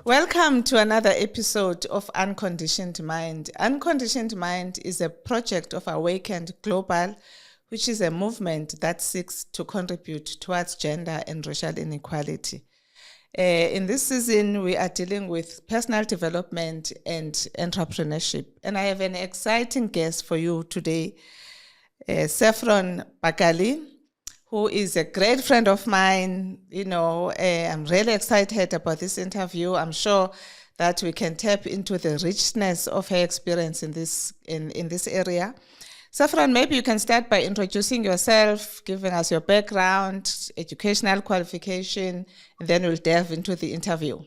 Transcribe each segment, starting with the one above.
Welcome to another episode of Unconditioned Mind. Unconditioned Mind is a project of Awakened Global, which is a movement that seeks to contribute towards gender and racial inequality. In this season, we are dealing with personal development and entrepreneurship. And I have an exciting guest for you today, Saffron Baggallay, who is a great friend of mine. I'm really excited about this interview. I'm sure that we can tap into the richness of her experience in this area. Saffron, maybe you can start by introducing yourself, giving us your background, educational qualification, and then we'll delve into the interview.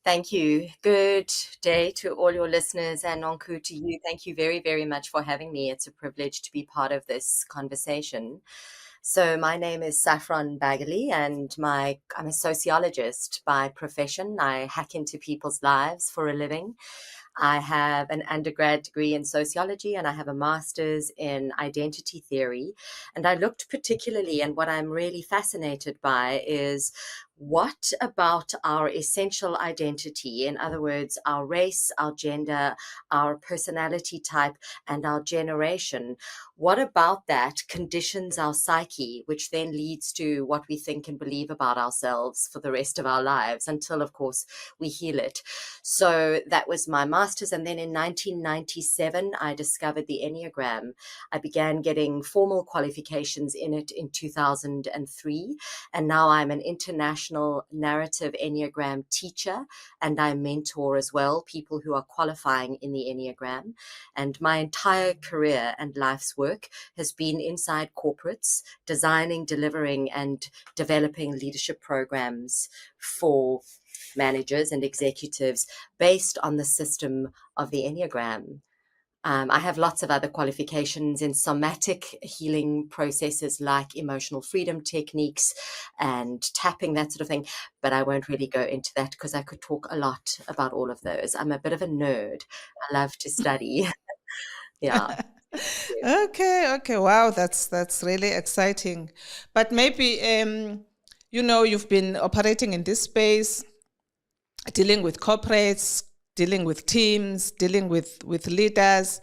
Thank you. Good day to all your listeners, and Nonku to you. Thank you very, very much for having me. It's a privilege to be part of this conversation. So my name is Saffron Baggallay, and I'm a sociologist by profession. I hack into people's lives for a living. I have an undergrad degree in sociology and I have a master's in identity theory. And I looked particularly, and what I'm really fascinated by is what about our essential identity, in other words, our race, our gender, our personality type, and our generation, what about that conditions our psyche, which then leads to what we think and believe about ourselves for the rest of our lives until, of course, we heal it. So that was my master's. And then in 1997, I discovered the Enneagram. I began getting formal qualifications in it in 2003. And now I'm an international narrative Enneagram teacher, and I mentor as well people who are qualifying in the Enneagram. And my entire career and life's work has been inside corporates, designing, delivering, and developing leadership programs for managers and executives based on the system of the Enneagram. I have lots of other qualifications in somatic healing processes like emotional freedom techniques and tapping, that sort of thing. But I won't really go into that because I could talk a lot about all of those. I'm a bit of a nerd. I love to study. Yeah. Okay. Wow, that's really exciting. But maybe, you've been operating in this space, dealing with corporates, dealing with teams, dealing with leaders.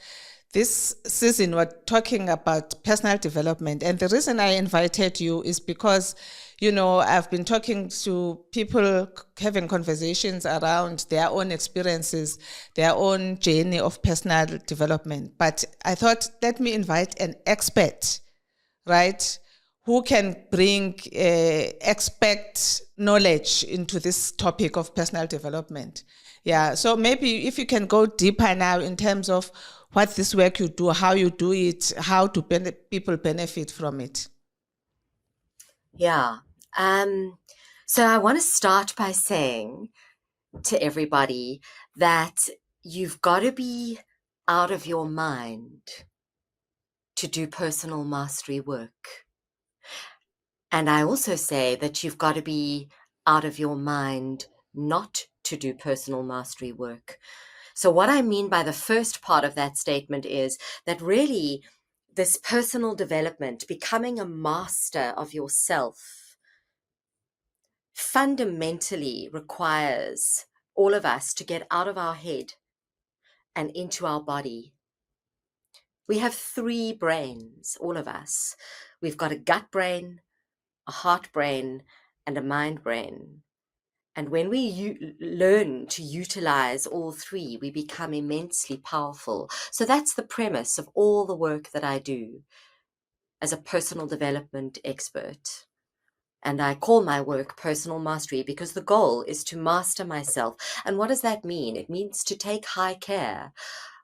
This season, we're talking about personal development. And the reason I invited you is because, I've been talking to people, having conversations around their own experiences, their own journey of personal development. But I thought, let me invite an expert, right, who can bring expert knowledge into this topic of personal development. Yeah, so maybe if you can go deeper now in terms of what this work you do, how you do it, how do people benefit from it. Yeah. So I want to start by saying to everybody that you've got to be out of your mind to do personal mastery work. And I also say that you've got to be out of your mind not to do personal mastery work. So what I mean by the first part of that statement is that really this personal development, becoming a master of yourself, fundamentally requires all of us to get out of our head and into our body. We have 3 brains, all of us. We've got a gut brain, a heart brain, and a mind brain. And when we learn to utilize all 3, we become immensely powerful. So that's the premise of all the work that I do as a personal development expert. And I call my work personal mastery because the goal is to master myself. And what does that mean? It means to take high care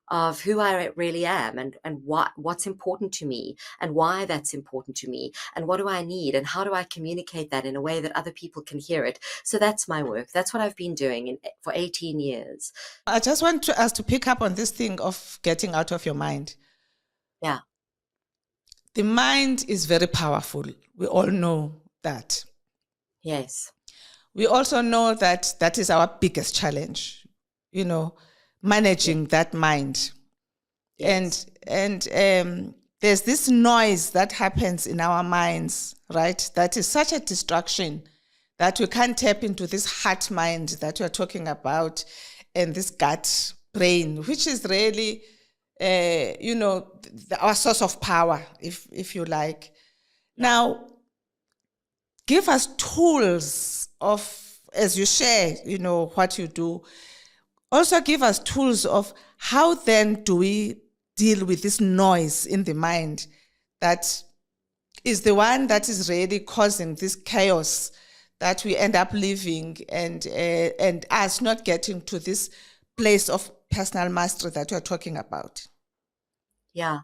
of who I really am and what's important to me and why that's important to me and what do I need and how do I communicate that in a way that other people can hear it. So that's my work. That's what I've been doing for 18 years. I just want us to pick up on this thing of getting out of your mind. Yeah. The mind is very powerful. We all know that. Yes. We also know that that is our biggest challenge, managing that mind. Yes. And there's this noise that happens in our minds, right? That is such a distraction that we can't tap into this heart mind that you're talking about and this gut brain, which is really, our source of power, if you like. Yeah. Now, give us tools of, as you share, what you do, also give us tools of how then do we deal with this noise in the mind that is the one that is really causing this chaos that we end up living, and us not getting to this place of personal mastery that you're talking about. Yeah.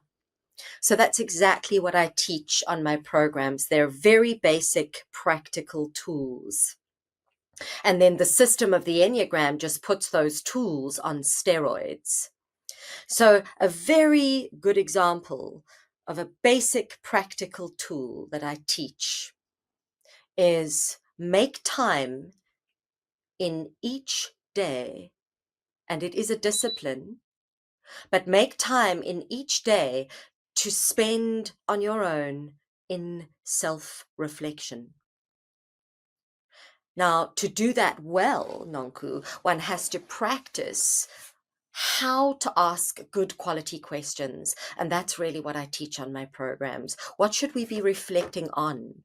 So that's exactly what I teach on my programs. They're very basic, practical tools. And then the system of the Enneagram just puts those tools on steroids. So a very good example of a basic practical tool that I teach is make time in each day, and it is a discipline, but make time in each day to spend on your own in self-reflection. Now, to do that well, Nonku, one has to practice how to ask good quality questions. And that's really what I teach on my programs. What should we be reflecting on?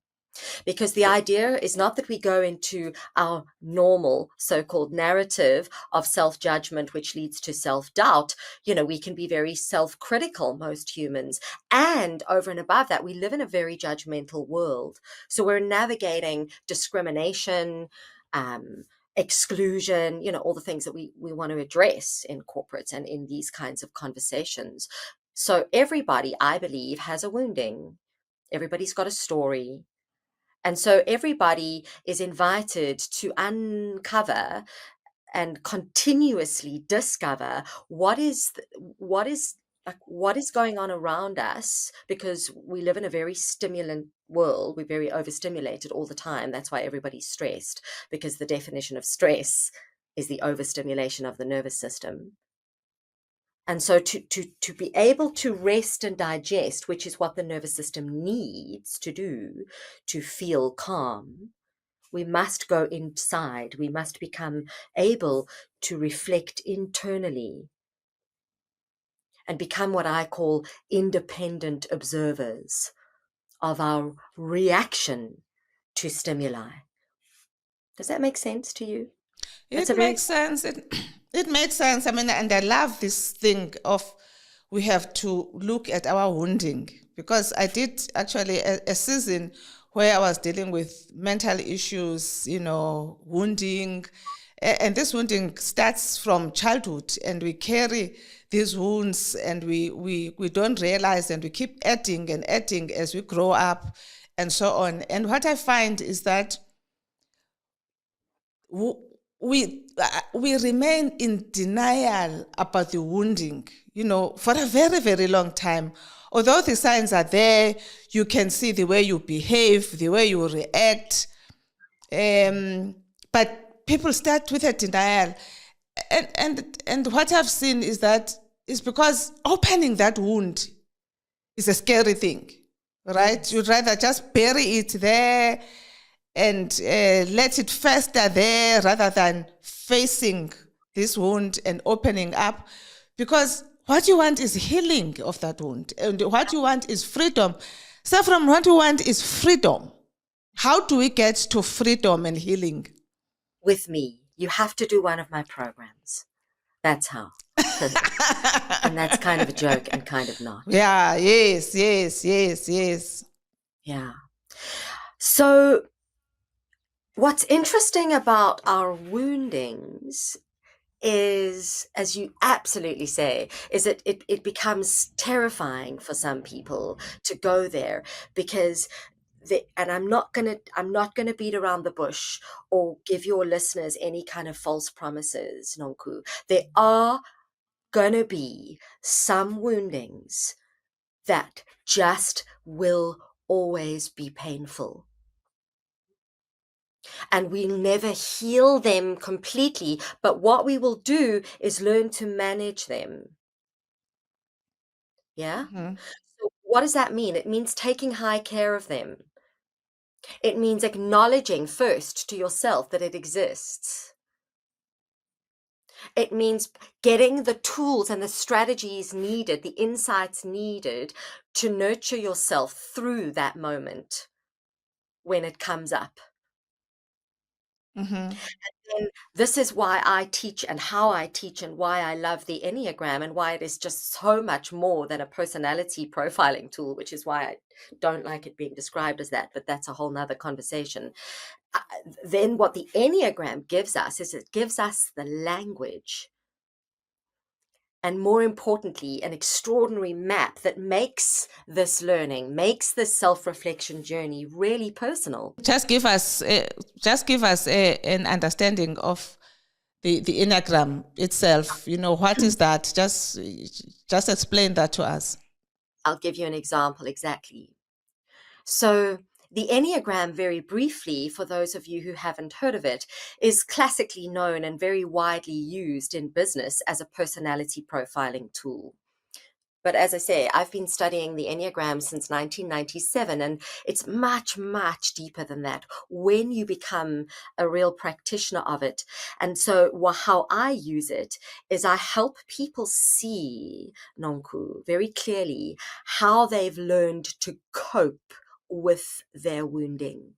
Because the idea is not that we go into our normal so-called narrative of self-judgment, which leads to self-doubt. We can be very self-critical, most humans. And over and above that, we live in a very judgmental world. So we're navigating discrimination, exclusion, all the things that we want to address in corporates and in these kinds of conversations. So everybody, I believe, has a wounding. Everybody's got a story. And so everybody is invited to uncover and continuously discover what is going on around us, because we live in a very stimulant world. We're very overstimulated all the time. That's why everybody's stressed, because the definition of stress is the overstimulation of the nervous system. And so to be able to rest and digest, which is what the nervous system needs to do to feel calm, we must go inside. We must become able to reflect internally and become what I call independent observers of our reaction to stimuli. Does that make sense to you? That's It a very makes sense. It makes sense. I mean, and I love this thing of we have to look at our wounding, because I did actually a season where I was dealing with mental issues, wounding. And this wounding starts from childhood, and we carry these wounds, and we don't realize, and we keep adding and adding as we grow up and so on. And what I find is that we remain in denial about the wounding, for a very, very long time. Although the signs are there, you can see the way you behave, the way you react. But people start with a denial. And what I've seen is that it's because opening that wound is a scary thing, right? Yes. You'd rather just bury it there and let it fester there rather than facing this wound and opening up. Because what you want is healing of that wound. And what you want is freedom. Saffron, what you want is freedom. How do we get to freedom and healing? With me. You have to do one of my programs. That's how. And that's kind of a joke and kind of not. Yeah, yes. Yeah. So what's interesting about our woundings is, as you absolutely say, is that it becomes terrifying for some people to go there, because and I'm not gonna beat around the bush or give your listeners any kind of false promises, Nonku. There are gonna be some woundings that just will always be painful. And we'll never heal them completely, but what we will do is learn to manage them. Yeah? Mm-hmm. So what does that mean? It means taking high care of them. It means acknowledging first to yourself that it exists. It means getting the tools and the strategies needed, the insights needed to nurture yourself through that moment when it comes up. Mm-hmm. And this is why I teach and how I teach and why I love the Enneagram and why it is just so much more than a personality profiling tool, which is why I don't like it being described as that, but that's a whole nother conversation. Then what the Enneagram gives us is it gives us the language, and more importantly, an extraordinary map that makes this learning, makes this self-reflection journey really personal. Just give us an understanding of the Enneagram itself. What is that? Just explain that to us. I'll give you an example exactly. So the Enneagram, very briefly, for those of you who haven't heard of it, is classically known and very widely used in business as a personality profiling tool. But as I say, I've been studying the Enneagram since 1997, and it's much, much deeper than that when you become a real practitioner of it. And so how I use it is I help people see, Nonku, very clearly how they've learned to cope with their wounding.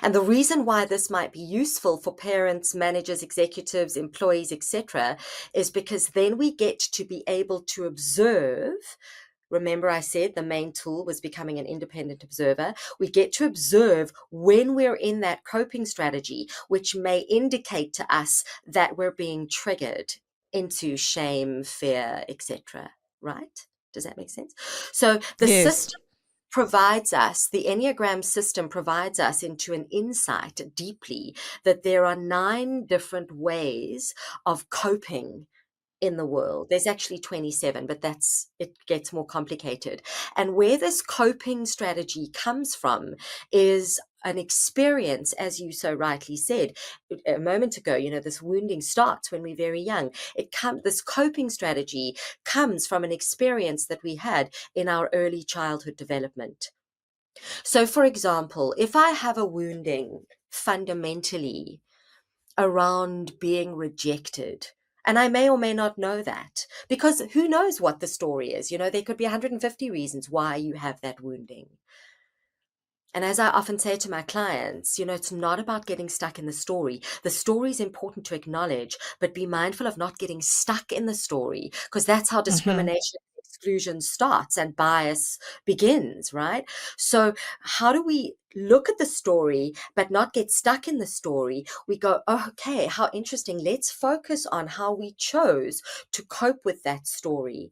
And the reason why this might be useful for parents, managers, executives, employees, etc., is because then we get to be able to observe. Remember, I said the main tool was becoming an independent observer. We get to observe when we're in that coping strategy, which may indicate to us that we're being triggered into shame, fear, etc. Right? Does that make sense? So the Yes. system provides us, the Enneagram system provides us into an insight deeply that there are 9 different ways of coping in the world. There's actually 27, but it gets more complicated. And where this coping strategy comes from is an experience, as you so rightly said a moment ago, this wounding starts when we're very young. This coping strategy comes from an experience that we had in our early childhood development. So, for example, if I have a wounding fundamentally around being rejected, and I may or may not know that, because who knows what the story is? There could be 150 reasons why you have that wounding. And as I often say to my clients, it's not about getting stuck in the story. The story is important to acknowledge, but be mindful of not getting stuck in the story, because that's how discrimination and exclusion starts and bias begins, right? So how do we look at the story, but not get stuck in the story? We go, oh, okay, how interesting. Let's focus on how we chose to cope with that story.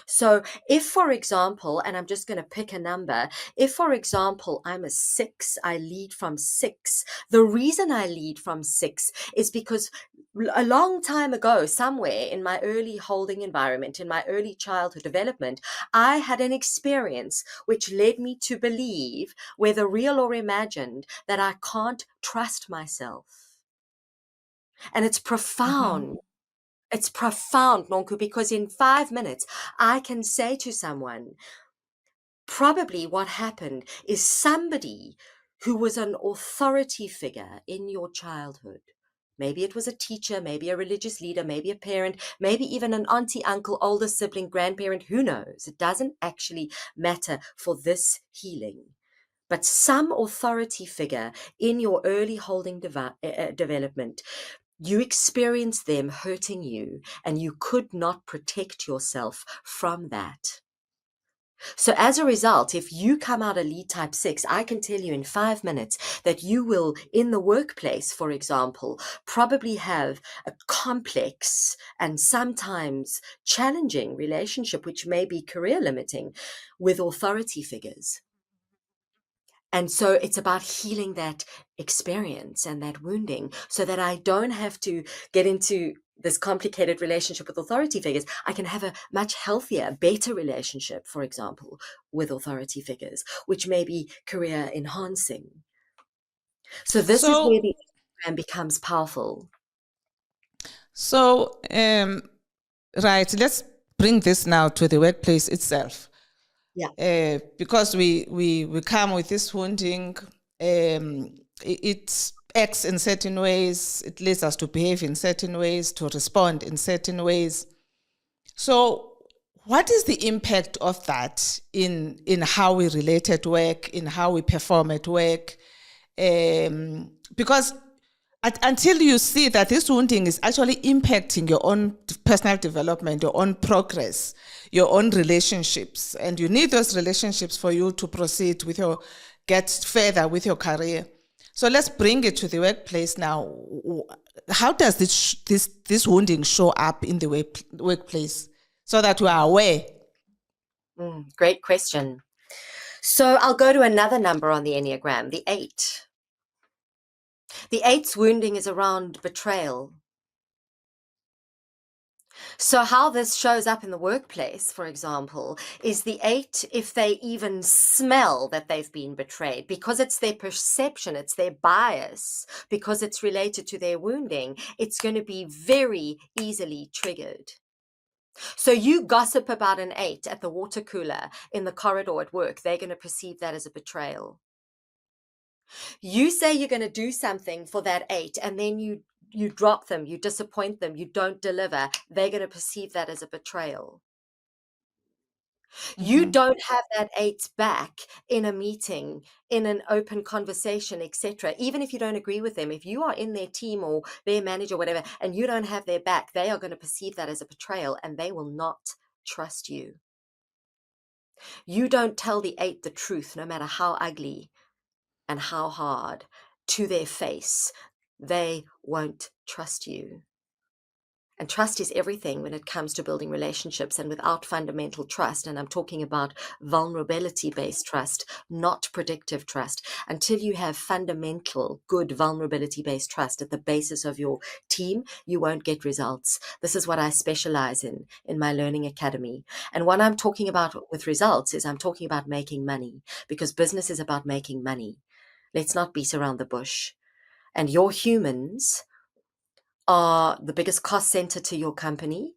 So if, for example, and I'm just going to pick a number, if, for example, I'm a 6, I lead from 6. The reason I lead from 6 is because a long time ago, somewhere in my early holding environment, in my early childhood development, I had an experience which led me to believe, whether real or imagined, that I can't trust myself. And it's profound. It's profound, Nonku, because in 5 minutes, I can say to someone, probably what happened is somebody who was an authority figure in your childhood. Maybe it was a teacher, maybe a religious leader, maybe a parent, maybe even an auntie, uncle, older sibling, grandparent, who knows? It doesn't actually matter for this healing. But some authority figure in your early holding development, you experienced them hurting you, and you could not protect yourself from that. So as a result, if you come out a lead type 6, I can tell you in 5 minutes that you will, in the workplace, for example, probably have a complex and sometimes challenging relationship, which may be career limiting, with authority figures. And so it's about healing that experience and that wounding so that I don't have to get into this complicated relationship with authority figures. I can have a much healthier, better relationship, for example, with authority figures, which may be career enhancing. So this is where the program becomes powerful. So, right, let's bring this now to the workplace itself. Yeah. Because we come with this wounding, it acts in certain ways, it leads us to behave in certain ways, to respond in certain ways. So what is the impact of that in how we relate at work, in how we perform at work? Because until you see that this wounding is actually impacting your own personal development, your own progress, your own relationships, and you need those relationships for you to proceed with get further with your career. So let's bring it to the workplace now. How does this wounding show up in the workplace so that we are aware? Great question. So I'll go to another number on the Enneagram, the 8. The 8's wounding is around betrayal. So how this shows up in the workplace, for example, is the 8, if they even smell that they've been betrayed, because it's their perception, it's their bias, because it's related to their wounding, it's going to be very easily triggered. So you gossip about an 8 at the water cooler, in the corridor at work, they're going to perceive that as a betrayal. You say you're going to do something for that 8, and then you drop them, you disappoint them, you don't deliver, they're going to perceive that as a betrayal. You don't have that 8's back in a meeting, in an open conversation, etc. Even if you don't agree with them, if you are in their team or their manager or whatever, and you don't have their back, they are going to perceive that as a betrayal, and they will not trust you. You don't tell the 8 the truth, no matter how ugly and how hard, to their face, they won't trust you. And trust is everything when it comes to building relationships. And without fundamental trust, and I'm talking about vulnerability-based trust, not predictive trust, until you have fundamental, good vulnerability-based trust at the basis of your team, you won't get results. This is what I specialize in my learning academy. And what I'm talking about with results is I'm talking about making money, because business is about making money. Let's not beat around the bush. And your humans are the biggest cost center to your company,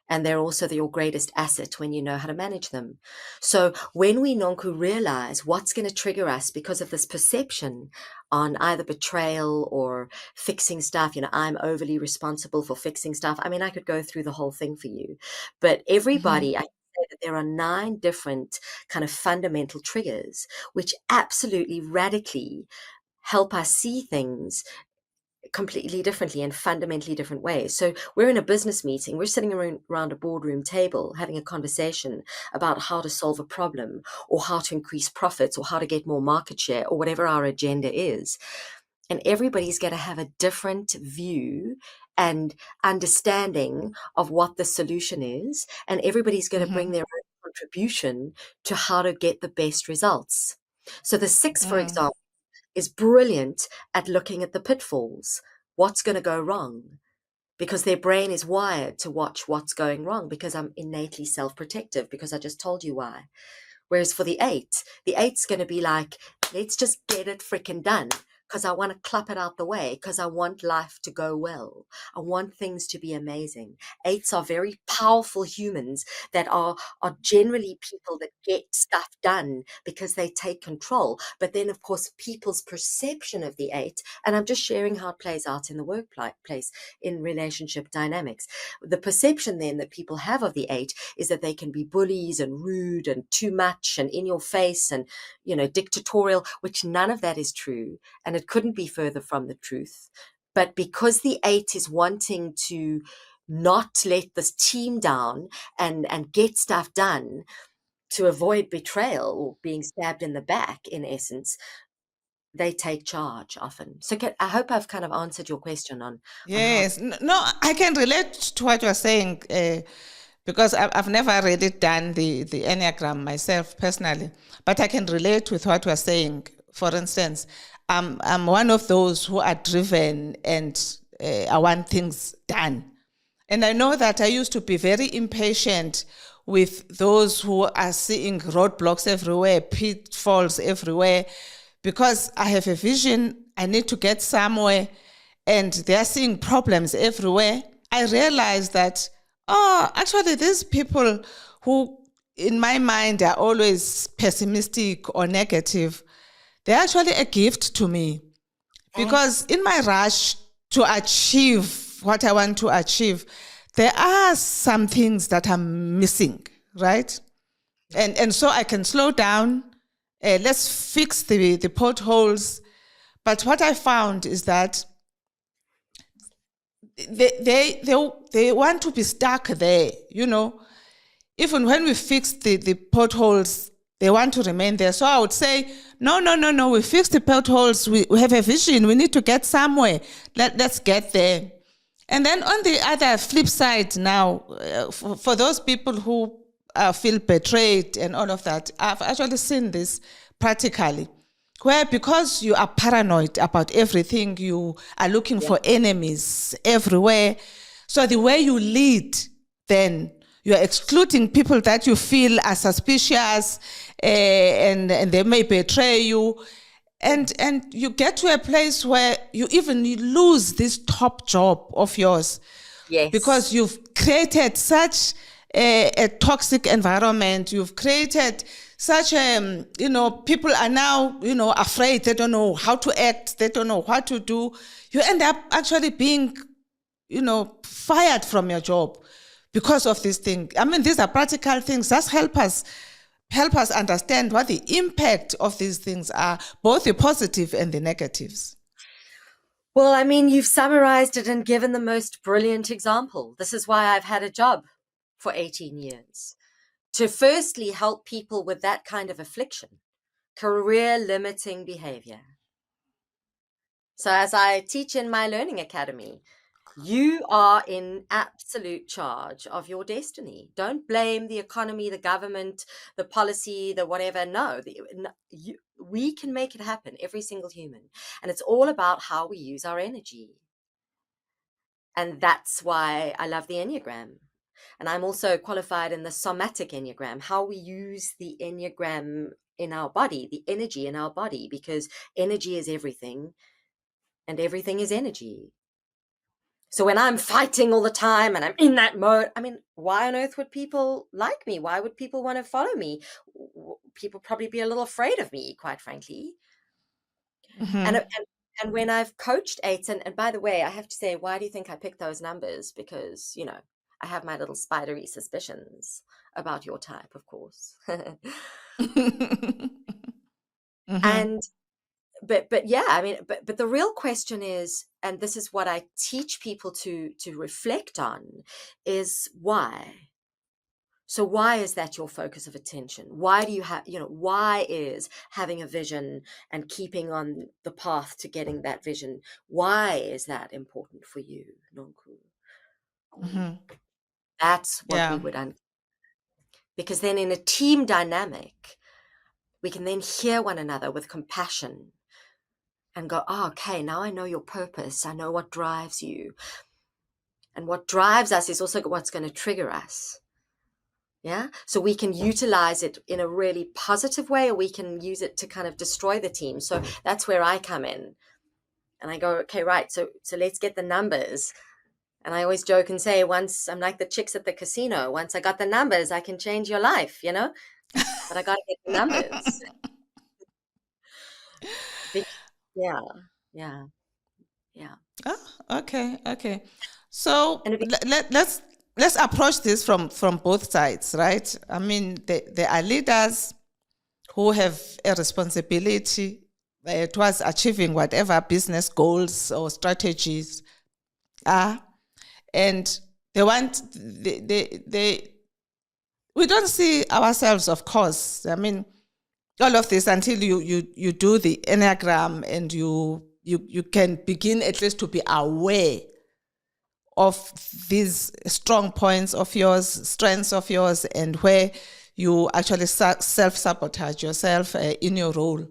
and they're also your greatest asset when you know how to manage them. So when we Nonku realize what's going to trigger us because of this perception on either betrayal or fixing stuff, I'm overly responsible for fixing stuff. I mean, I could go through the whole thing for you, but everybody, I can say that there are 9 different kind of fundamental triggers, which absolutely radically help us see things completely differently and fundamentally different ways. So we're in a business meeting, we're sitting around a boardroom table having a conversation about how to solve a problem or how to increase profits or how to get more market share or whatever our agenda is. And everybody's going to have a different view and understanding of what the solution is. And everybody's going to bring their own contribution to how to get the best results. So the 6, for example, is brilliant at looking at the pitfalls. What's going to go wrong? Because their brain is wired to watch what's going wrong, because I'm innately self-protective, because I just told you why. Whereas for the 8's going to be like, let's just get it freaking done, because I want to clap it out the way, because I want life to go well. I want things to be amazing. 8's are very powerful humans that are generally people that get stuff done because they take control. But then, of course, people's perception of the 8, and I'm just sharing how it plays out in the workplace, in relationship dynamics. The perception then that people have of the 8 is that they can be bullies and rude and too much and in your face and, dictatorial, which none of that is true. And it couldn't be further from the truth. But because the 8 is wanting to not let this team down and get stuff done to avoid betrayal or being stabbed in the back, in essence, they take charge often. So I hope I've kind of answered your question on Yes. No, I can relate to what you're saying, because I've never really done the Enneagram myself personally, but I can relate with what you're saying. For instance, I'm one of those who are driven and I want things done. And I know that I used to be very impatient with those who are seeing roadblocks everywhere, pitfalls everywhere, because I have a vision, I need to get somewhere, and they're seeing problems everywhere. I realized that, actually these people who in my mind are always pessimistic or negative, they're actually a gift to me. Because in my rush to achieve what I want to achieve, there are some things that I'm missing, right? And so I can slow down. Let's fix the potholes. But what I found is that they want to be stuck there, you know. Even when we fix the potholes, they want to remain there. So I would say, no, we fixed the potholes. We have a vision. We need to get somewhere. Let's get there. And then on the other flip side now, for those people who feel betrayed and all of that, I've actually seen this practically, where because you are paranoid about everything, you are looking for enemies everywhere. So the way you lead, then you're excluding people that you feel are suspicious, and they may betray you. And you get to a place where you even lose this top job of yours. Yes. Because you've created such a toxic environment. You've created such people are now, afraid. They don't know how to act. They don't know what to do. You end up actually being, fired from your job because of this thing. I mean, these are practical things. Just help us understand what the impact of these things are, both the positive and the negatives. Well, I mean, you've summarized it and given the most brilliant example. This is why I've had a job for 18 years. To firstly help people with that kind of affliction, career-limiting behavior. So as I teach in my learning academy, you are in absolute charge of your destiny. Don't blame the economy, the government, the policy, the whatever. No, we can make it happen, every single human. And it's all about how we use our energy. And that's why I love the Enneagram. And I'm also qualified in the somatic Enneagram, how we use the Enneagram in our body, the energy in our body, because energy is everything and everything is energy. So when I'm fighting all the time and I'm in that mode, I mean, why on earth would people like me? Why would people want to follow me? People probably be a little afraid of me, quite frankly. Mm-hmm. And when I've coached eights, and by the way, I have to say, why do you think I picked those numbers? Because, I have my little spidery suspicions about your type, of course. Mm-hmm. And but yeah, I mean, but the real question is, and this is what I teach people to reflect on, is why. So why is that your focus of attention? Why do you have, why is having a vision and keeping on the path to getting that vision, why is that important for you, Nonku? Mm-hmm. That's what we would because then in a team dynamic, we can then hear one another with compassion and go, okay, now I know your purpose. I know what drives you. And what drives us is also what's going to trigger us. Yeah. So we can utilize it in a really positive way, or we can use it to kind of destroy the team. So that's where I come in. And I go, okay, right. So let's get the numbers. And I always joke and say, once I'm like the chicks at the casino, once I got the numbers, I can change your life, but I got to get the numbers. Yeah. Oh, okay. So let's approach this from both sides, right? I mean, there are leaders who have a responsibility towards achieving whatever business goals or strategies are, and we don't see ourselves, of course. I mean, all of this until you do the Enneagram and you can begin at least to be aware of these strong points of yours, strengths of yours, and where you actually self-sabotage yourself in your role.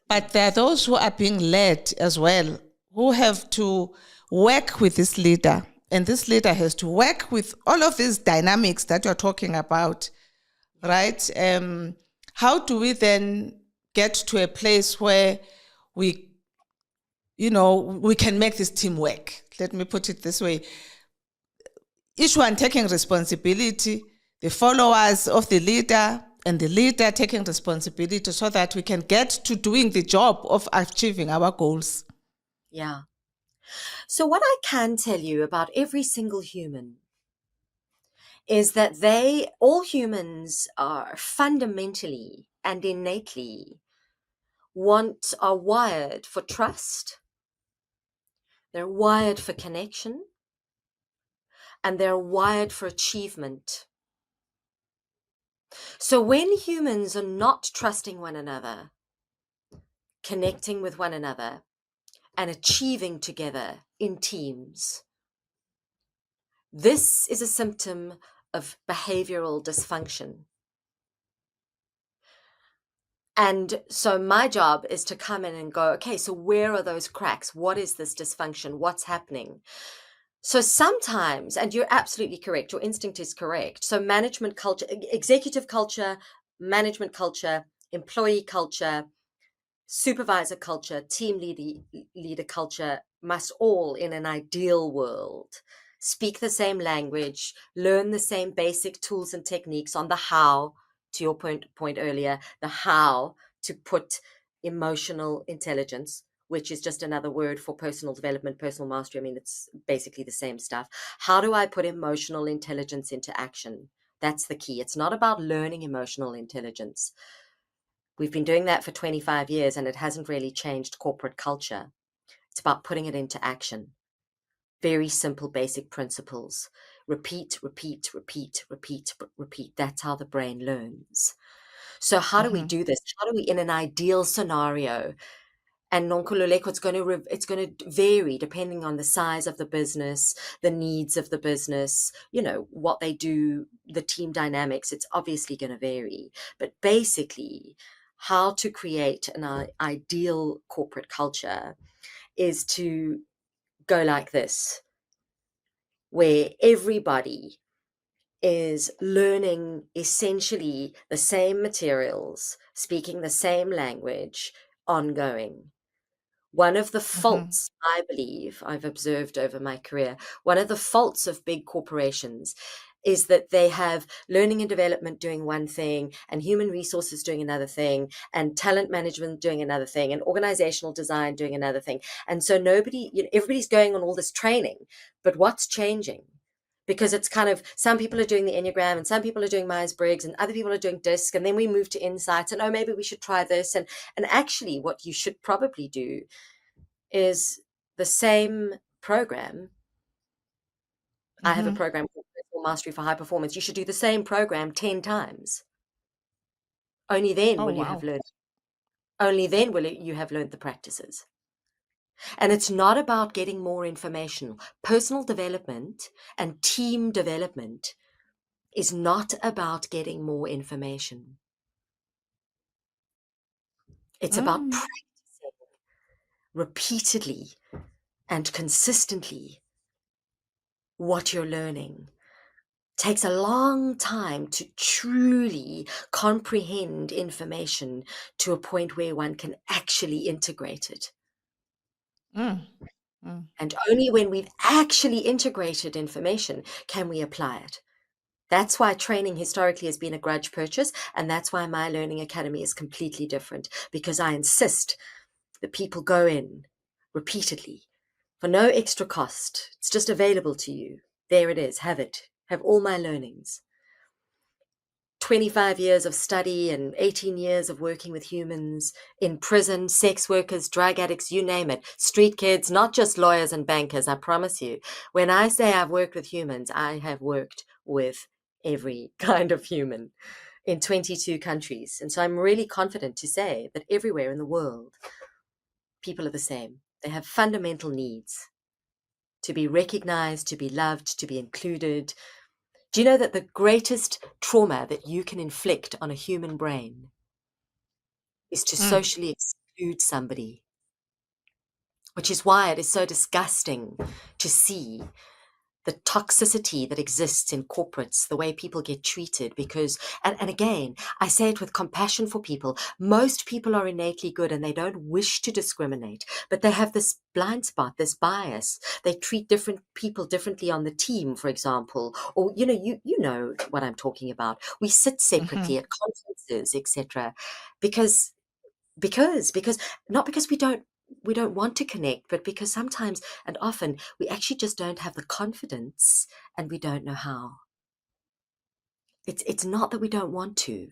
But there are those who are being led as well, who have to work with this leader. And this leader has to work with all of these dynamics that you're talking about, right? How do we then get to a place where we can make this team work? Let me put it this way. Each one taking responsibility, the followers of the leader and the leader taking responsibility so that we can get to doing the job of achieving our goals. Yeah. So what I can tell you about every single human is that all humans are fundamentally and innately are wired for trust. They're wired for connection, and they're wired for achievement. So when humans are not trusting one another, connecting with one another, and achieving together in teams, this is a symptom of behavioral dysfunction. And so my job is to come in and go, okay, so where are those cracks? What is this dysfunction? What's happening? So sometimes, and you're absolutely correct, your instinct is correct. So management culture, executive culture, management culture, employee culture, supervisor culture, team leader culture must all, in an ideal world, speak the same language, learn the same basic tools and techniques on the how, to your point earlier, the how to put emotional intelligence, which is just another word for personal development, personal mastery. I mean, it's basically the same stuff. How do I put emotional intelligence into action? That's the key. It's not about learning emotional intelligence. We've been doing that for 25 years and it hasn't really changed corporate culture. It's about putting it into action. Very simple, basic principles. Repeat, repeat, repeat, repeat, repeat. That's how the brain learns. So how do we do this? How do we, in an ideal scenario, and Nonkululeko, it's going to vary depending on the size of the business, the needs of the business, what they do, the team dynamics. It's obviously going to vary. But basically, how to create an ideal corporate culture is to go like this, where everybody is learning essentially the same materials, speaking the same language, ongoing. One of the faults, I believe, I've observed over my career, one of the faults of big corporations is that they have learning and development doing one thing, and human resources doing another thing, and talent management doing another thing, and organizational design doing another thing. And so everybody's going on all this training, but what's changing? Because it's kind of, some people are doing the Enneagram and some people are doing Myers-Briggs and other people are doing DISC, and then we move to insights and, maybe we should try this. And actually what you should probably do is the same program. I have a program called Personal Mastery for High Performance. You should do the same program 10 times. Only then Oh, will you wow. have learned. Only then will you have learned the practices. And it's not about getting more information. Personal development and team development is not about getting more information. It's about practicing repeatedly and consistently what you're learning. Takes a long time to truly comprehend information to a point where one can actually integrate it. And only when we've actually integrated information can we apply it. That's why training historically has been a grudge purchase, and that's why my learning academy is completely different, because I insist that people go in repeatedly for no extra cost. It's just available to you. There it is. Have it. Have all my learnings. 25 years of study and 18 years of working with humans in prison, sex workers, drug addicts, you name it, street kids, not just lawyers and bankers, I promise you. When I say I've worked with humans, I have worked with every kind of human in 22 countries. And so I'm really confident to say that everywhere in the world, people are the same. They have fundamental needs to be recognized, to be loved, to be included. Do you know that the greatest trauma that you can inflict on a human brain is to socially exclude somebody? Which is why it is so disgusting to see the toxicity that exists in corporates, the way people get treated, because, and again, I say it with compassion for people. Most people are innately good and they don't wish to discriminate, but they have this blind spot, this bias. They treat different people differently on the team, for example, or, you know what I'm talking about. We sit separately at conferences, etc. Because not because we don't want to connect, but because sometimes and often we actually just don't have the confidence and we don't know how. It's not that we don't want to.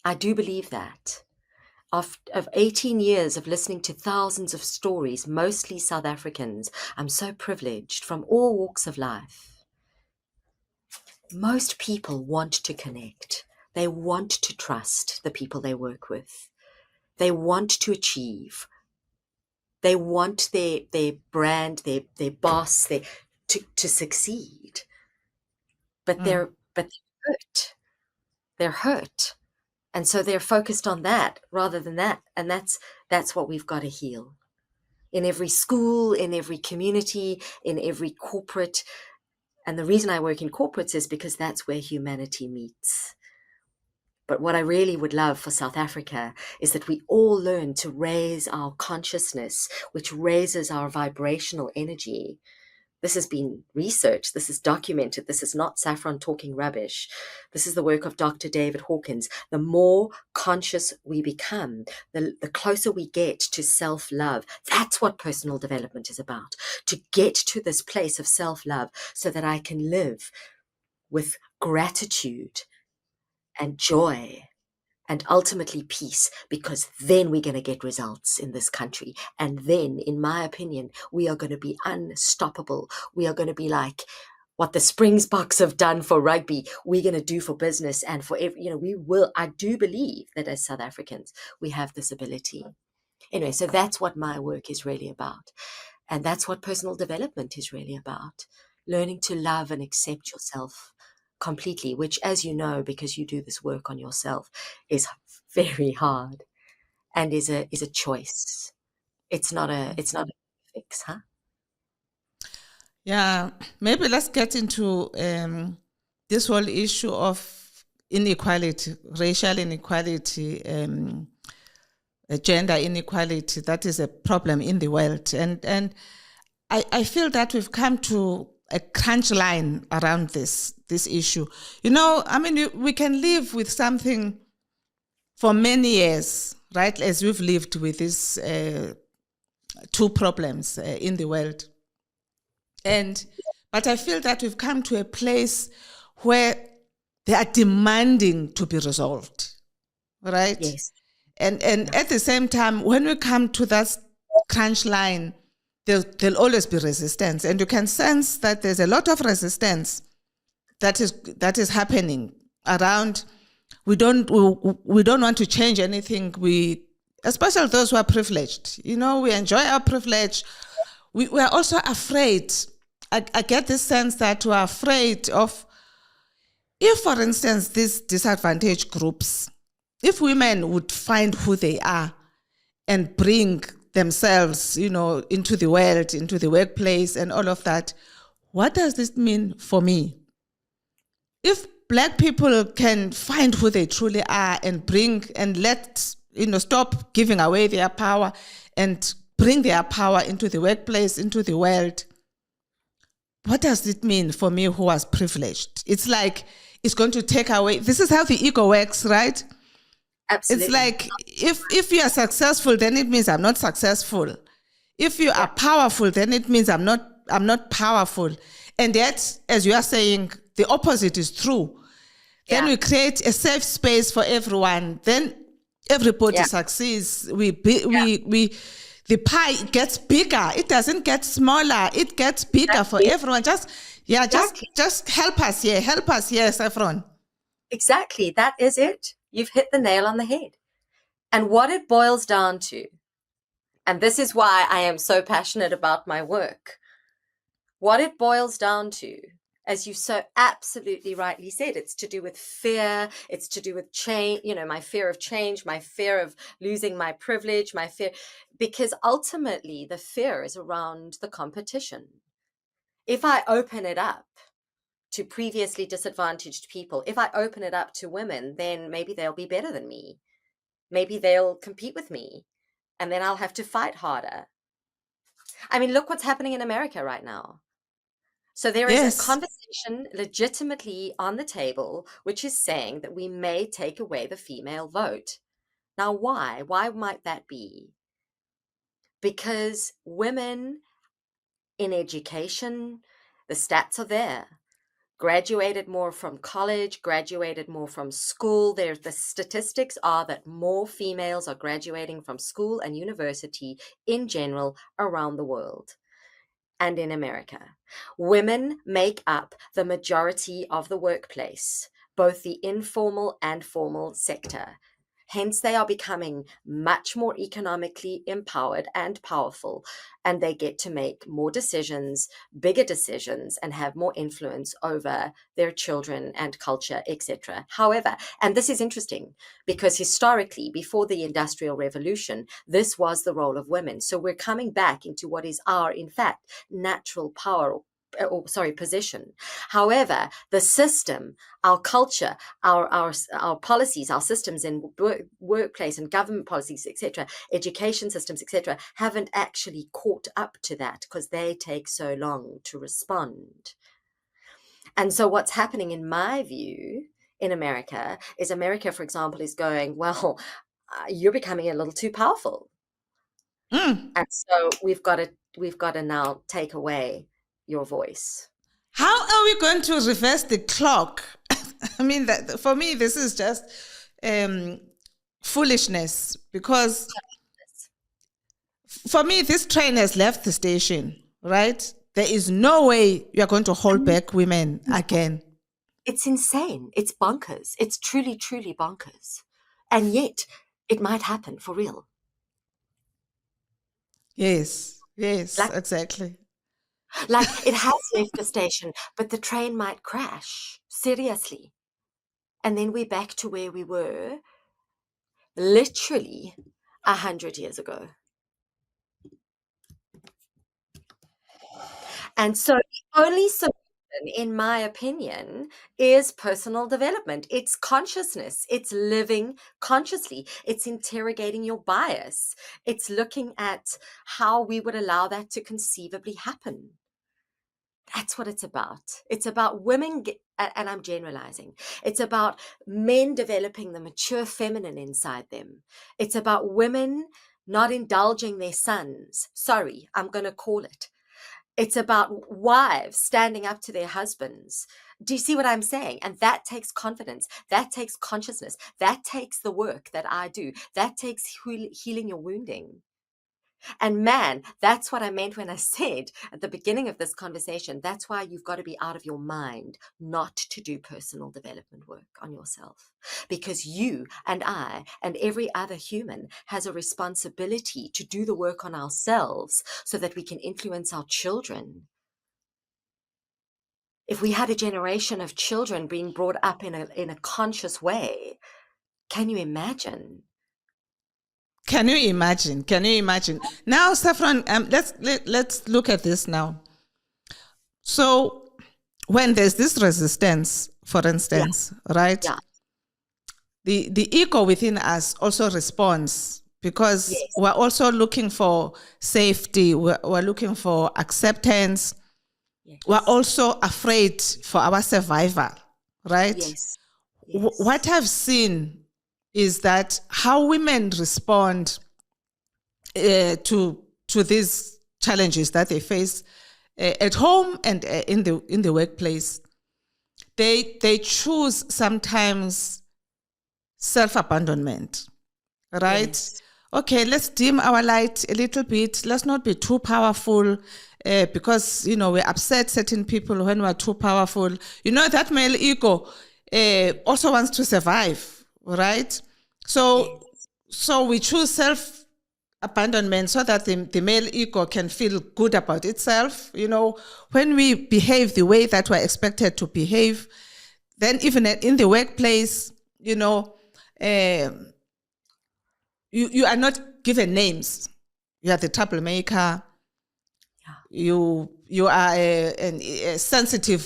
I do believe that. Of 18 years of listening to thousands of stories, mostly South Africans, I'm so privileged, from all walks of life. Most people want to connect. They want to trust the people they work with. They want to achieve. They want their brand, their boss, to succeed. But they're hurt. They're hurt. And so they're focused on that rather than that. And that's what we've got to heal. In every school, in every community, in every corporate. And the reason I work in corporates is because that's where humanity meets. But what I really would love for South Africa is that we all learn to raise our consciousness, which raises our vibrational energy. This has been researched. This is documented. This is not Saffron talking rubbish. This is the work of Dr. David Hawkins. The more conscious we become, the closer we get to self-love. That's what personal development is about. To get to this place of self-love so that I can live with gratitude and joy and ultimately peace, because then we're going to get results in this country. And then, in my opinion, we are going to be unstoppable. We are going to be like what the Springboks have done for rugby, we're going to do for business and for every, we will. I do believe that as South Africans, we have this ability. Anyway, so that's what my work is really about. And that's what personal development is really about. Learning to love and accept yourself completely, which, as you know, because you do this work on yourself, is very hard and is a choice. It's not a fix, huh? Yeah, maybe let's get into this whole issue of inequality, racial inequality, gender inequality. That is a problem in the world, and I feel that we've come to a crunch line around this issue. I mean, we can live with something for many years, right? As we've lived with these two problems in the world. But I feel that we've come to a place where they are demanding to be resolved, right? Yes. And at the same time, when we come to that crunch line, there'll always be resistance, and you can sense that there's a lot of resistance that is happening around. We don't want to change anything. Especially those who are privileged, we enjoy our privilege. We are also afraid. I get this sense that we're afraid of, if, for instance, these disadvantaged groups, if women would find who they are and bring themselves, into the world, into the workplace and all of that, what does this mean for me? If Black people can find who they truly are and bring and stop giving away their power and bring their power into the workplace, into the world, what does it mean for me who was privileged? It's like it's going to take away. This is how the ego works, right? Absolutely. It's like if you are successful, then it means I'm not successful. If you are powerful, then it means I'm not powerful. And yet, as you are saying, the opposite is true. Then we create a safe space for everyone. Then everybody succeeds. The pie gets bigger. It doesn't get smaller. It gets bigger for everyone. Just help us here. Help us here, Saffron. Exactly. That is it. You've hit the nail on the head. And what it boils down to, and this is why I am so passionate about my work, what it boils down to, as you so absolutely rightly said, it's to do with fear. It's to do with change, my fear of change, my fear of losing my privilege, my fear, because ultimately the fear is around the competition. If I open it up to previously disadvantaged people, if I open it up to women, then maybe they'll be better than me. Maybe they'll compete with me, and then I'll have to fight harder. I mean, look what's happening in America right now. So there is a Yes. conversation legitimately on the table, which is saying that we may take away the female vote. Now, why? Why might that be? Because women in education, the stats are there, graduated more from college, graduated more from school. The statistics are that more females are graduating from school and university in general around the world and in America. Women make up the majority of the workplace, both the informal and formal sector. Hence, they are becoming much more economically empowered and powerful, and they get to make more decisions, bigger decisions, and have more influence over their children and culture, etc. However, and this is interesting because historically, before the Industrial Revolution, this was the role of women. So we're coming back into what is our, in fact, natural power position. However, the system, our culture, our policies, our systems in workplace and government policies, etc., education systems, etc., haven't actually caught up to that because they take so long to respond. And so what's happening, in my view, in America is America, for example, is going, well, you're becoming a little too powerful. And so we've got to now take away your voice. How are we going to reverse the clock? I mean, that for me, this is just foolishness, because for me, this train has left the station, right? There is no way you're going to hold back women again. It's insane. It's bonkers. It's truly, truly bonkers. And yet, it might happen for real. Yes, exactly. Like, it has left the station, but the train might crash. Seriously. And then we're back to where we were literally 100 years ago. And so the only solution, in my opinion, is personal development. It's consciousness. It's living consciously. It's interrogating your bias. It's looking at how we would allow that to conceivably happen. That's what it's about. It's about women, and I'm generalizing. It's about men developing the mature feminine inside them. It's about women not indulging their sons. Sorry, I'm going to call it. It's about wives standing up to their husbands. Do you see what I'm saying? And that takes confidence. That takes consciousness. That takes the work that I do. That takes healing your wounding. And man, that's what I meant when I said at the beginning of this conversation, that's why you've got to be out of your mind not to do personal development work on yourself. Because you and I and every other human has a responsibility to do the work on ourselves so that we can influence our children. If we had a generation of children being brought up in a conscious way, can you imagine? Can you imagine? Can you imagine? Now, Saffron, let's look at this now. So, when there's this resistance, for instance, right? Yeah. The ego within us also responds, because Yes. we're also looking for safety. We're looking for acceptance. Yes. We're also afraid for our survival, right? Yes. What I've seen is that how women respond to these challenges that they face at home and in the workplace, they choose sometimes self-abandonment, right? Yes. Okay, let's dim our light a little bit. Let's not be too powerful, because we upset certain people when we're too powerful. That male ego also wants to survive, right? So we choose self-abandonment so that the male ego can feel good about itself. When we behave the way that we're expected to behave, then even in the workplace, you are not given names. You are the troublemaker. You are a sensitive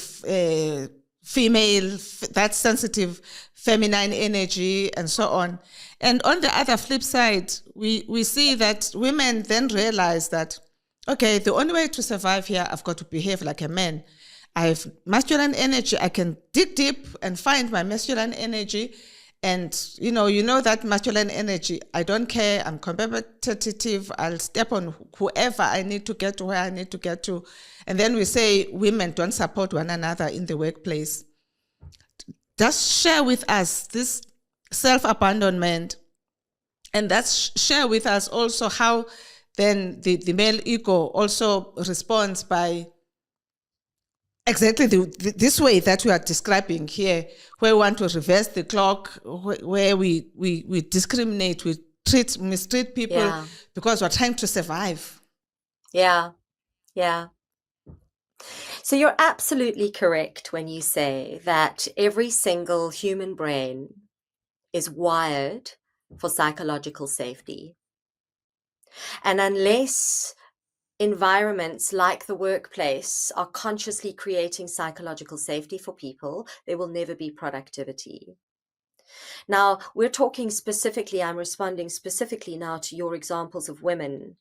female, that sensitive feminine energy, and so on. And on the other flip side, we see that women then realize that, okay, the only way to survive here, I've got to behave like a man. I have masculine energy. I can dig deep and find my masculine energy. And you know that masculine energy. I don't care. I'm competitive. I'll step on whoever I need to get to where I need to get to. And then we say women don't support one another in the workplace. Just share with us this self-abandonment, and that's share with us also how then the male ego also responds by exactly this way that we are describing here, where we want to reverse the clock, where we discriminate, we mistreat people because we're trying to survive. Yeah. So you're absolutely correct when you say that every single human brain is wired for psychological safety. And unless environments like the workplace are consciously creating psychological safety for people, there will never be productivity. Now, we're talking specifically, I'm responding specifically now to your examples of women.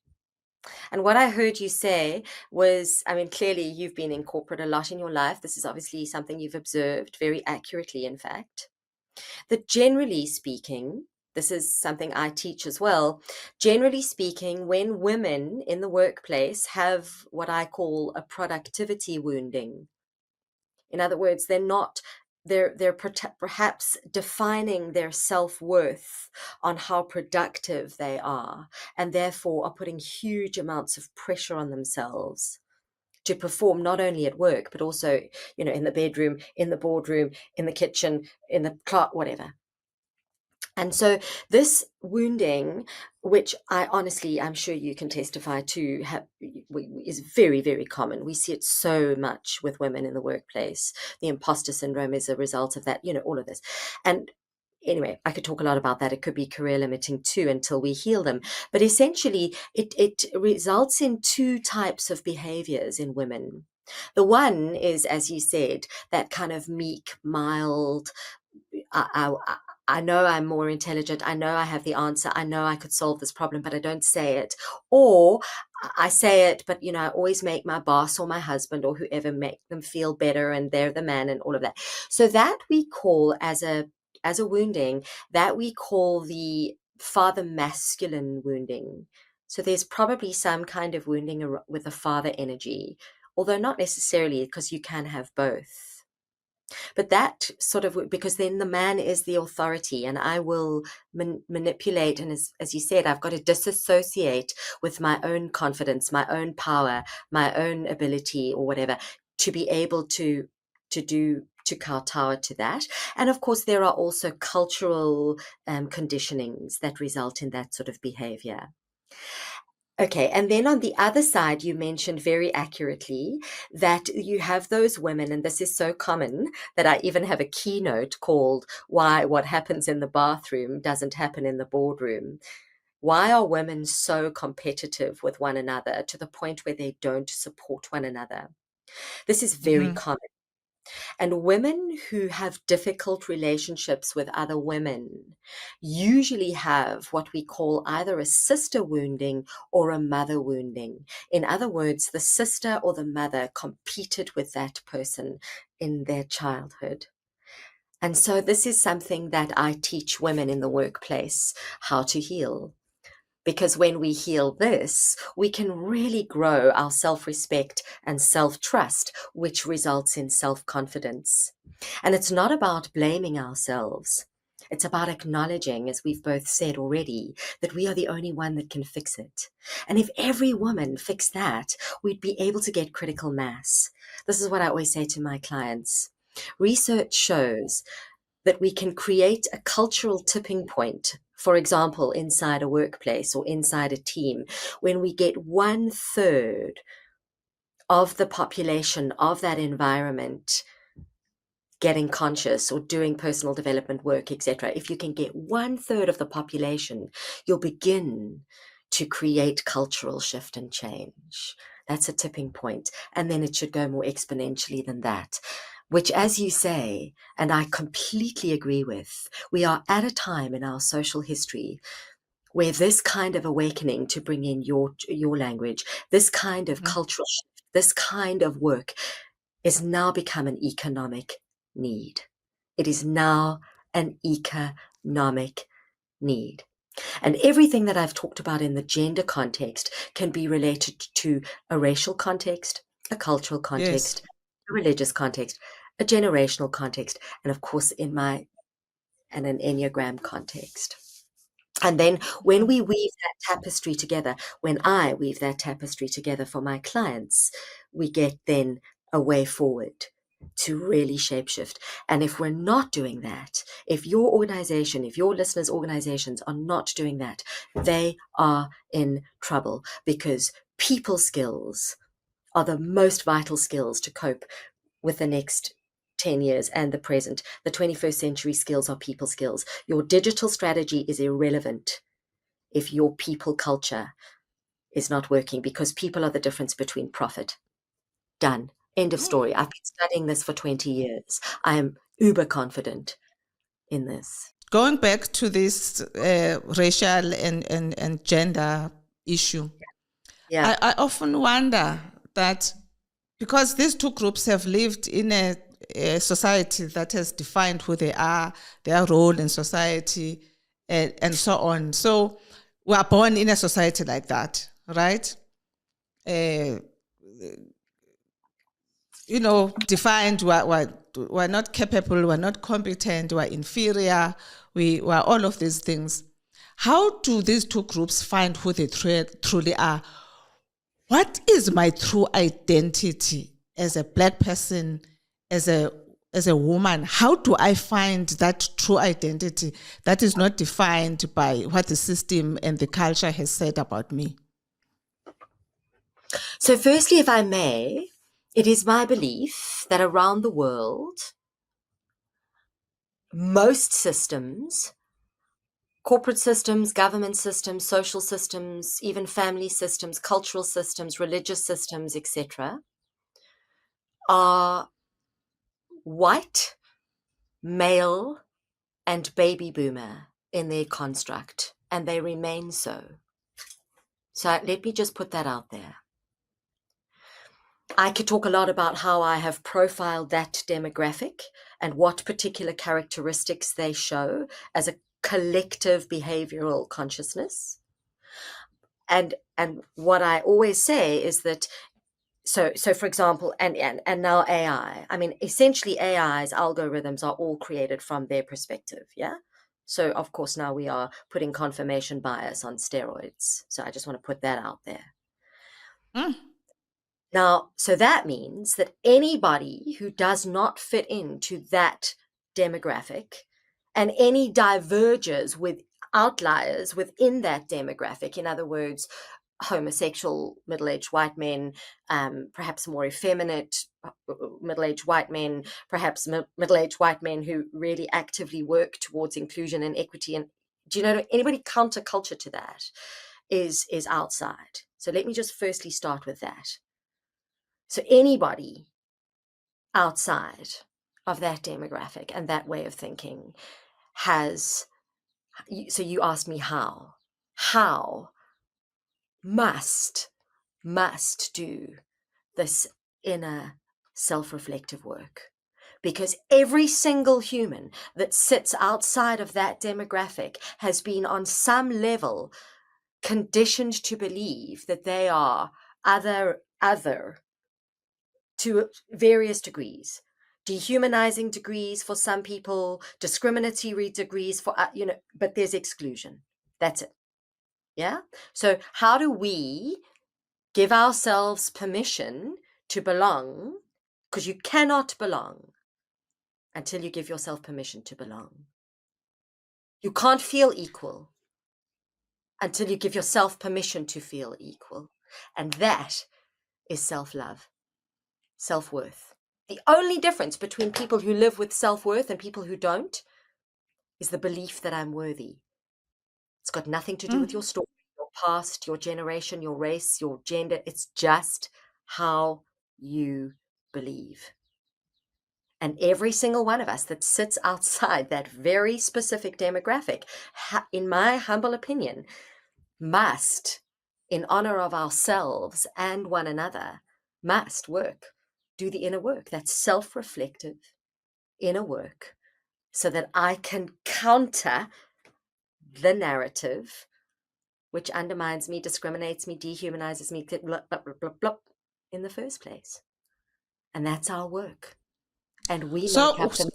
And what I heard you say was, I mean, clearly you've been in corporate a lot in your life. This is obviously something you've observed very accurately, in fact, that generally speaking, this is something I teach as well. Generally speaking, when women in the workplace have what I call a productivity wounding, in other words, they're perhaps defining their self-worth on how productive they are, and therefore are putting huge amounts of pressure on themselves to perform not only at work, but also, in the bedroom, in the boardroom, in the kitchen, in the class, whatever. And so this wounding, which I'm sure you can testify to, is very, very common. We see it so much with women in the workplace. The imposter syndrome is a result of that, all of this. And anyway, I could talk a lot about that. It could be career limiting too until we heal them. But essentially, it results in two types of behaviors in women. The one is, as you said, that kind of meek, mild, I know I'm more intelligent. I know I have the answer. I know I could solve this problem, but I don't say it. Or I say it, but I always make my boss or my husband or whoever make them feel better, and they're the man and all of that. So that we call as a wounding, that we call the father masculine wounding. So there's probably some kind of wounding with the father energy, although not necessarily, because you can have both. But that sort of, because then the man is the authority, and I will manipulate. And as you said, I've got to disassociate with my own confidence, my own power, my own ability or whatever, to be able to kowtow to that. And of course, there are also cultural conditionings that result in that sort of behavior. Okay, and then on the other side, you mentioned very accurately that you have those women, and this is so common that I even have a keynote called "Why What Happens in the Bathroom Doesn't Happen in the Boardroom." Why are women so competitive with one another to the point where they don't support one another? This is very common. And women who have difficult relationships with other women usually have what we call either a sister wounding or a mother wounding. In other words, the sister or the mother competed with that person in their childhood. And so this is something that I teach women in the workplace how to heal. Because when we heal this, we can really grow our self-respect and self-trust, which results in self-confidence. And it's not about blaming ourselves. It's about acknowledging, as we've both said already, that we are the only one that can fix it. And if every woman fixed that, we'd be able to get critical mass. This is what I always say to my clients. Research shows that we can create a cultural tipping point, for example, inside a workplace or inside a team, when we get 1/3 of the population of that environment getting conscious or doing personal development work, etc. If you can get 1/3 of the population, you'll begin to create cultural shift and change. That's a tipping point. And then it should go more exponentially than that, which, as you say, and I completely agree with, we are at a time in our social history where this kind of awakening, to bring in your language, this kind of cultural shift, this kind of work is now become an economic need. It is now an economic need. And everything that I've talked about in the gender context can be related to a racial context, a cultural Yes. context, a religious context, a generational context, and of course in an Enneagram context. And then when we weave that tapestry together, when I weave that tapestry together for my clients, we get then a way forward to really shapeshift. And if we're not doing that, if your organization, if your listeners' organizations are not doing that, they are in trouble, because people skills are the most vital skills to cope with the next 10 years and the present. The 21st century skills are people skills. Your digital strategy is irrelevant if your people culture is not working, because people are the difference between profit. Done. End of story. I've been studying this for 20 years. I am uber confident in this. Going back to this racial and gender issue, Yeah. I often wonder that because these two groups have lived in a society that has defined who they are, their role in society, and so on. So we are born in a society like that, right? Uh, defined, we're not capable, we're not competent, we're inferior, we were all of these things. How do these two groups find who they truly are? What is my true identity as a Black person, as a woman? How do I find that true identity that is not defined by what the system and the culture has said about me? So firstly, if I may, it is my belief that around the world, most systems, corporate systems, government systems, social systems, even family systems, cultural systems, religious systems, etc., are white, male, and baby boomer in their construct, and they remain so. So let me just put that out there. I could talk a lot about how I have profiled that demographic and what particular characteristics they show as a collective behavioral consciousness. And what I always say is that, so for example, and now AI, I mean, essentially AI's algorithms are all created from their perspective, yeah? So of course now we are putting confirmation bias on steroids. So I just want to put that out there. Now, so that means that anybody who does not fit into that demographic, and any divergers with outliers within that demographic, in other words, homosexual middle-aged white men, perhaps more effeminate middle-aged white men, perhaps middle-aged white men who really actively work towards inclusion and equity. And do you know anybody counterculture to that is outside? So let me just firstly start with that. So anybody outside of that demographic and that way of thinking has, so you asked me how must do this inner self-reflective work, because every single human that sits outside of that demographic has been on some level conditioned to believe that they are other to various degrees, dehumanizing degrees for some people, discriminatory degrees for, but there's exclusion. That's it. Yeah. So how do we give ourselves permission to belong? Because you cannot belong until you give yourself permission to belong. You can't feel equal until you give yourself permission to feel equal. And that is self-love, self-worth. The only difference between people who live with self-worth and people who don't is the belief that I'm worthy. It's got nothing to do with your story, your past, your generation, your race, your gender. It's just how you believe. And every single one of us that sits outside that very specific demographic, in my humble opinion, must, in honor of ourselves and one another, must do the inner work, that self-reflective inner work, so that I can counter the narrative which undermines me, discriminates me, dehumanizes me, blah, blah, blah, blah, blah, in the first place. And that's our work. And we make up the...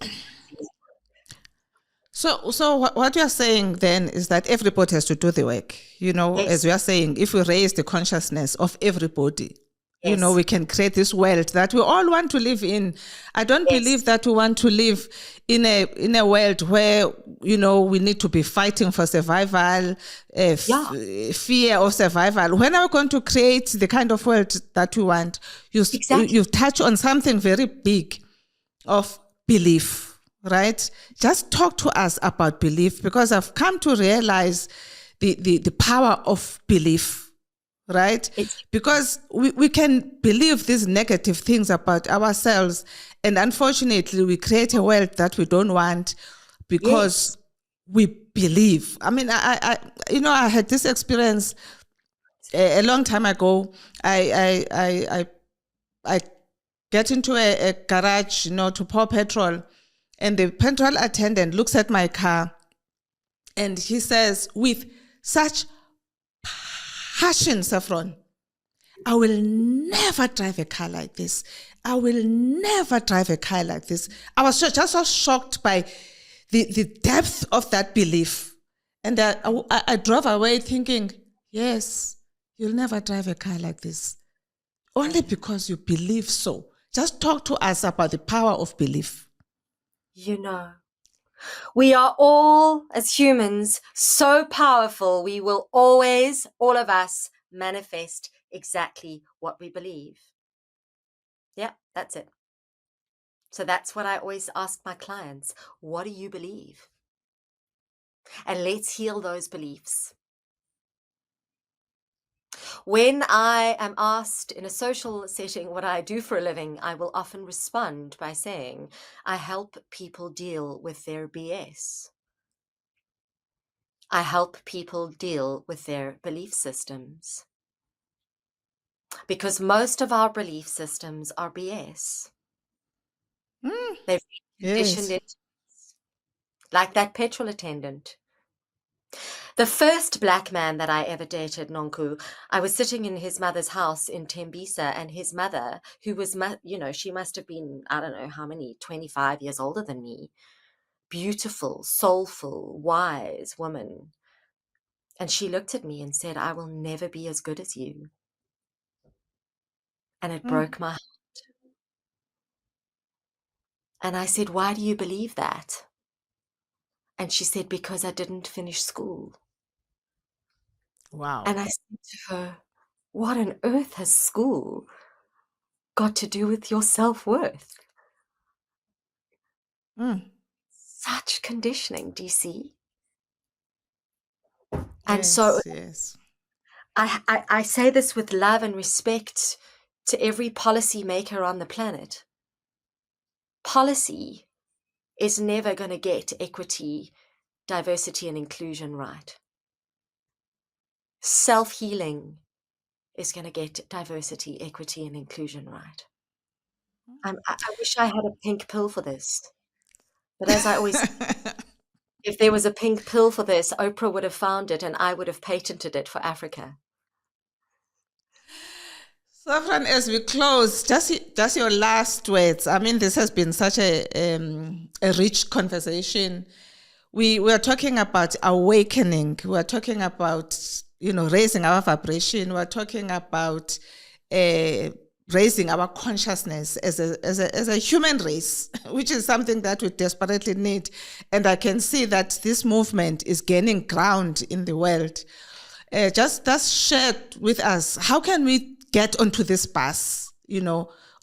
So what you're saying then is that everybody has to do the work. Yes. As we are saying, if we raise the consciousness of everybody, Yes. we can create this world that we all want to live in. I don't Yes. believe that we want to live in a world where, we need to be fighting for survival, fear of survival. When are we going to create the kind of world that we want? You've touched on something very big of belief. Right? Just talk to us about belief, because I've come to realize the power of belief, right? Because we can believe these negative things about ourselves, and unfortunately we create a world that we don't want because we believe. I mean, I had this experience a long time ago. I get into a garage, to pour petrol. And the petrol attendant looks at my car and he says, with such passion, Saffron, I will never drive a car like this. I will never drive a car like this. I was just so shocked by the depth of that belief. And I drove away thinking, yes, you'll never drive a car like this. Only because you believe so. Just talk to us about the power of belief. We are all, as humans, so powerful. We will always, all of us, manifest exactly what we believe. Yeah, that's it. So that's what I always ask my clients. What do you believe? And let's heal those beliefs. When I am asked in a social setting what I do for a living, I will often respond by saying, I help people deal with their BS. I help people deal with their belief systems. Because most of our belief systems are BS. They've been conditioned into, like that petrol attendant. The first black man that I ever dated, Nonku, I was sitting in his mother's house in Tembisa, and his mother, who was, she must have been, I don't know how many, 25 years older than me, beautiful, soulful, wise woman. And she looked at me and said, I will never be as good as you. And it broke my heart. And I said, why do you believe that? And she said, because I didn't finish school. Wow. And I said to her, what on earth has school got to do with your self-worth? Such conditioning, do you see? And yes. I say this with love and respect to every policy maker on the planet. Policy is never going to get equity, diversity, and inclusion right. Self-healing is going to get diversity, equity, and inclusion right. I wish I had a pink pill for this. But as I always say, if there was a pink pill for this, Oprah would have found it and I would have patented it for Africa. Saffron, as we close, just your last words. I mean, this has been such a rich conversation. We were talking about awakening. We are talking about, raising our vibration. We're talking about raising our consciousness as a human race, which is something that we desperately need. And I can see that this movement is gaining ground in the world. Just share with us, how can we get onto this bus?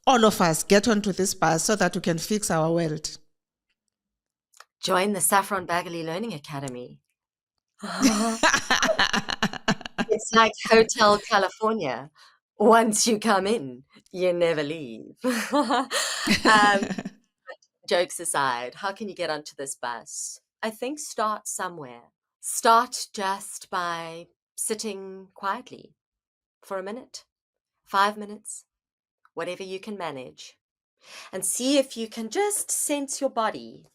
All of us get onto this bus so that we can fix our world. Join the Saffron Baggallay Learning Academy. It's like Hotel California. Once you come in, you never leave. Jokes aside, how can you get onto this bus? I think start somewhere. Start just by sitting quietly for a minute, 5 minutes, whatever you can manage, and see if you can just sense your body.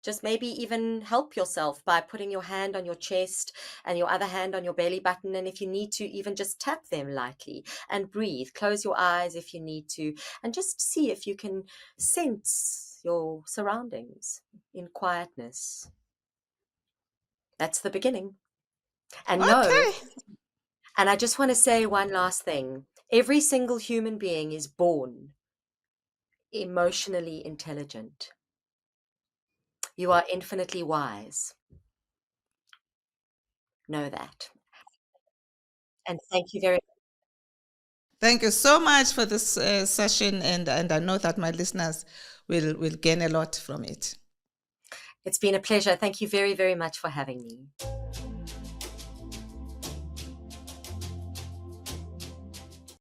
Just maybe even help yourself by putting your hand on your chest and your other hand on your belly button. And if you need to, even just tap them lightly and breathe. Close your eyes if you need to, and just see if you can sense your surroundings in quietness. That's the beginning. And know, Okay. and I just want to say one last thing. Every single human being is born emotionally intelligent. You are infinitely wise. Know that. And thank you very much. Thank you so much for this session, and I know that my listeners will gain a lot from it. It's been a pleasure. Thank you very, very much for having me.